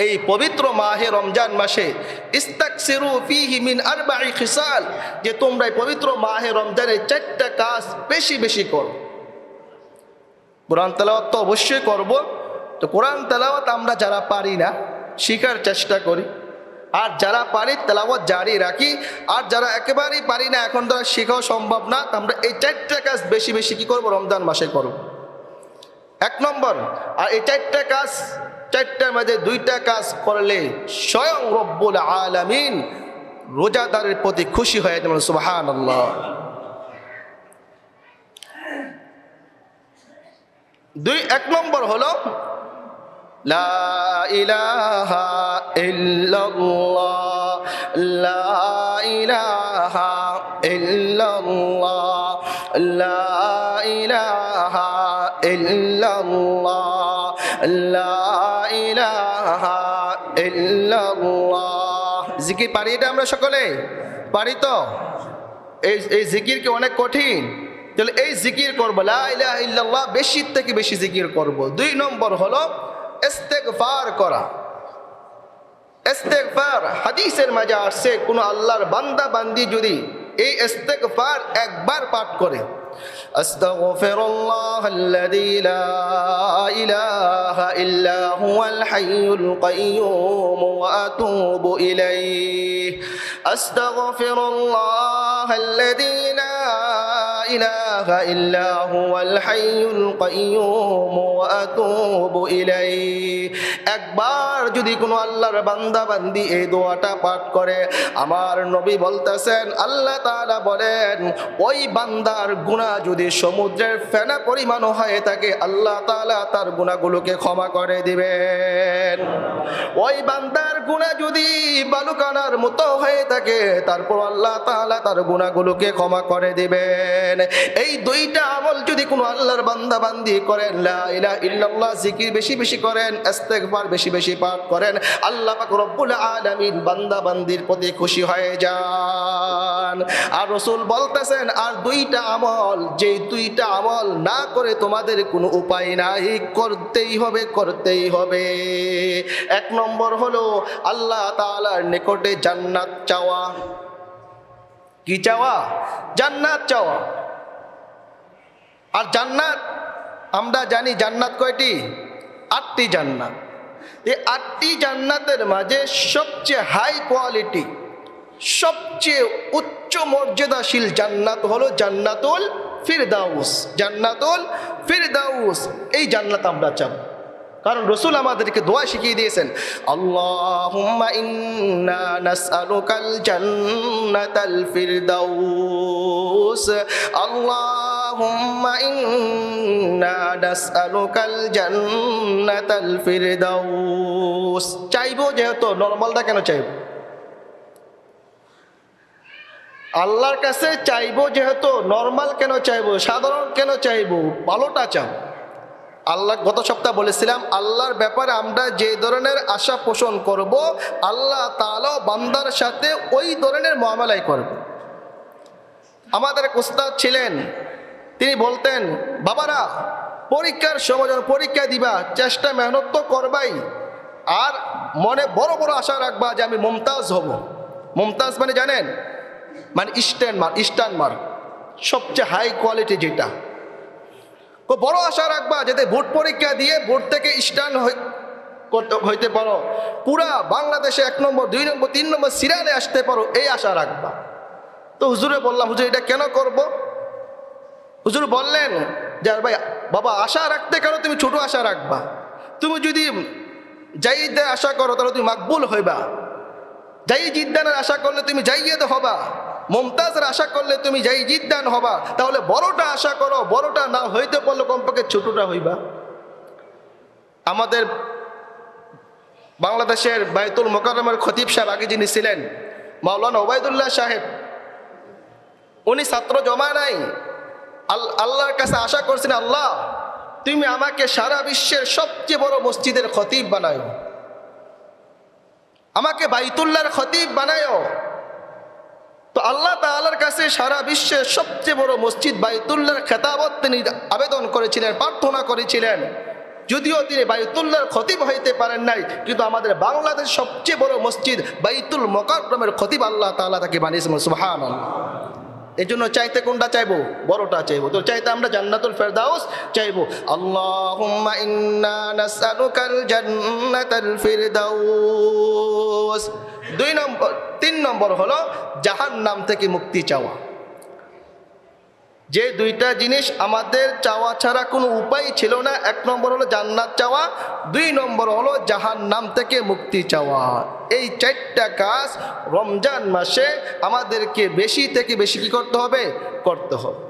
এই পবিত্র মাহে রমজান মাসে ইস্তাকসিরু ফীহি মিন আরবাঈ খিসাল, যে তোমরা এই পবিত্র মাহে রমজানে 4টা কাজ বেশি বেশি করো। কোরআন তেলাওয়াত তো অবশ্যই করব। তো কোরআন তেলাওয়াত আমরা যারা পারি না শিখার চেষ্টা করি, আর যারা পারি তেলাওয়াত জারি রাখি, আর যারা একেবারেই পারি না এখন তারা শেখাও সম্ভব না, আমরা এই 4টা কাজ বেশি বেশি কি করব রমজান মাসে করব। 1 নম্বর, আর এই 4টা কাজ, 4টার মধ্যে 2টা কাজ করলে স্বয়ং রব্বুল আলামিন রোজাদারের প্রতি খুশি হয়ে যাবেন। সুবহানাল্লাহ। 1 নম্বর হলো লা ইলাহা ইল্লাল্লাহ, লা ইলাহা ইল্লাল্লাহ, লা ইলাহা ইল্লাল্লাহ, লা ইলাহা ইল্লাল্লাহ। জিকির পারি এটা আমরা সকলে পারি তো? এই জিকির কি অনেক কঠিন? তাহলে এই জিকির করবো, লা ইলাহা ইল্লাল্লাহ বেশি থেকে বেশি জিকির করব। 2 নম্বর হলো ইস্তেগফার করা। ইস্তেগফার হাদিসের মাঝে আসছে, কোন আল্লাহর বান্দা বান্দি যদি এই ইস্তেগফার একবার পাঠ করে, আস্তাগফিরুল্লাহাল্লাযী লা ইলাহা ইল্লা হুয়াল হাইয়ুল কাইয়্যুম ওয়া আতুবু ইলাইহি, আস্তাগফিরুল্লাহাল্লাযী লা ইলাহা ইল্লা হুয়াল হাইয়ুল কাইয়্যুম ওয়া আতুবু ইলাইহি। একবার যদি কোনো আল্লাহর বান্দা বান্দি এই দোয়াটা পাঠ করে, আমার নবী বলতেছেন, আল্লাহ তাআলা বলেন ওই বান্দার গুনাহ যদি সমুদ্রের ফেনা পরিমাণ হয়ে থাকে, আল্লাহ তাআলা তার গুনাহগুলোকে ক্ষমা করে দিবেন। ওই বান্দার গুনাহ যদি বালুকানার মতো হয়ে থাকে, তারপর আল্লাহ তাআলা তার গুনাহগুলোকে ক্ষমা করে দিবেন। এই 2টা আমল যদি কোনো আল্লাহর বান্দা বান্দি করেন, লা ইলাহা ইল্লাল্লাহ জিকির বেশি বেশি করেন, ইস্তেগফার বেশি বেশি পাঠ করেন, আল্লাহ পাক রব্বুল আলামিন বান্দা বান্দির প্রতি খুশি হয়ে যান। আর রাসূল বলতেছেন, আর 2টা আমল, যে 2টা আমল না করে তোমাদের কোনো উপায় নাই, করতেই হবে করতেই হবে। 1 নম্বর হলো আল্লাহ তাআলার নিকটে জান্নাত চাওয়া। কি চাওয়া? জান্নাত চাওয়া। আর জান্নাত আমরা জানি জান্নাত কয়টি? 8টি জান্নাত। এই 8টি জান্নাতের মাঝে সবচেয়ে হাই কোয়ালিটি, সবচেয়ে উচ্চ মর্যাদাশীল জান্নাত হলো জান্নাতুল ফিরদাউস। জান্নাতুল ফিরদাউস, এই জান্নাত আমরা চাই। কারণ রাসূল আমাদেরকে দোয়া শিখিয়ে দিয়েছেন, আল্লাহুম্মা ইন্না নাসআলুকাল জান্নাতাল ফিরদাউস, আল্লাহুম্মা ইন্না নাসআলুকাল জান্নাতাল ফিরদাউস। চাইবো যেহেতু, নরমালটা কেন চাইবো? আল্লাহর কাছে চাইবো যেহেতু, নরমাল কেন চাইবো, সাধারণ কেন চাইবো? ভালোটা চাও। আল্লাহ গত সপ্তাহ বলেছিলাম, আল্লাহর ব্যাপারে আমরা যে ধরনের আশা পোষণ করব, আল্লাহ তাআলা বান্দার সাথে ওই ধরনের মুআমালাই করবে। আমাদের এক উস্তাদ ছিলেন, তিনি বলতেন, বাবারা পরীক্ষার সময় যখন পরীক্ষা দিবা, চেষ্টা মেহনত তো করবাই, আর মনে বড় বড় আশা রাখবা যে আমি মুমতাজ হব। মুমতাজ মানে জানেন? মানে স্টান মার্ক, সবচেয়ে হাই কোয়ালিটি যেটা। বড় আশা রাখবা যাতে বোর্ড পরীক্ষা দিয়ে বোর্ড থেকে স্টান হইতে পারো, পুরা বাংলাদেশে 1 নম্বর 2 নম্বর 3 নম্বর সিরিয়ালে আসতে পারো, এই আশা রাখবা। তো হুজুরে বললাম, হুজুর এটা কেন করব? হুজুর বললেন যে আর ভাই বাবা, আশা রাখতে কেন তুমি ছোট আশা রাখবা? তুমি যদি জাইদের আশা করো তাহলে তুমি মাকবুল হইবা, জাইজিদ্দানের আশা করলে তুমি জাইয়েদ হবা, মুমতাজের আশা করলে তুমি জাইজিদ্দান হবা। তাহলে বড়টা আশা করো, বড়টা না হইতে পারলে কমপক্ষে ছোটটা হইবা। আমাদের বাংলাদেশের বায়তুল মোকাররমের খতিব সাহেব আগে যিনি ছিলেন, মাওলানা ওবায়দুল্লাহ সাহেব, উনি ছাত্র জমা নাই, আল্লাহর কাছে আশা করছেন, আল্লাহ তুমি আমাকে সারা বিশ্বের সবচেয়ে বড় মসজিদের খতিব বানাও, আমাকে বাইতুল্লাহর খতিব বানাও। তো আল্লাহ তাআলার কাছে সারা বিশ্বের সবচেয়ে বড় মসজিদ বাইতুল্লাহর খেতাবত তিনি আবেদন করেছিলেন, প্রার্থনা করেছিলেন। যদিও তিনি বাইতুল্লাহর খতিব হইতে পারেন নাই, কিন্তু আমাদের বাংলাদেশ সবচেয়ে বড় মসজিদ বাইতুল মুকাররমের খতিব আল্লাহ তাআলা তাকে বানিয়েছেন। সুবহানাল্লাহ। এই জন্য চাইতে কোনটা চাইবো? বড়টা চাইবো। তো চাইতে আমরা জান্নাতুল ফেরদাউস চাইবো। আল্লাহুম্মা ইন্না নাসআলুকাল জান্নাতাল ফিরদাউস। 3 নম্বর হলো জাহান্নাম থেকে মুক্তি চাওয়া। যে দুইটা জিনিস আমাদের চাওয়া ছাড়া কোনো উপায় ছিল না। 1 নম্বর হলো জান্নাত চাওয়া, 2 নম্বর হলো জাহান্নাম থেকে মুক্তি চাওয়া। এই 4টা কাজ রমজান মাসে আমাদেরকে বেশি থেকে বেশি কি করতে হবে? করতে হবে।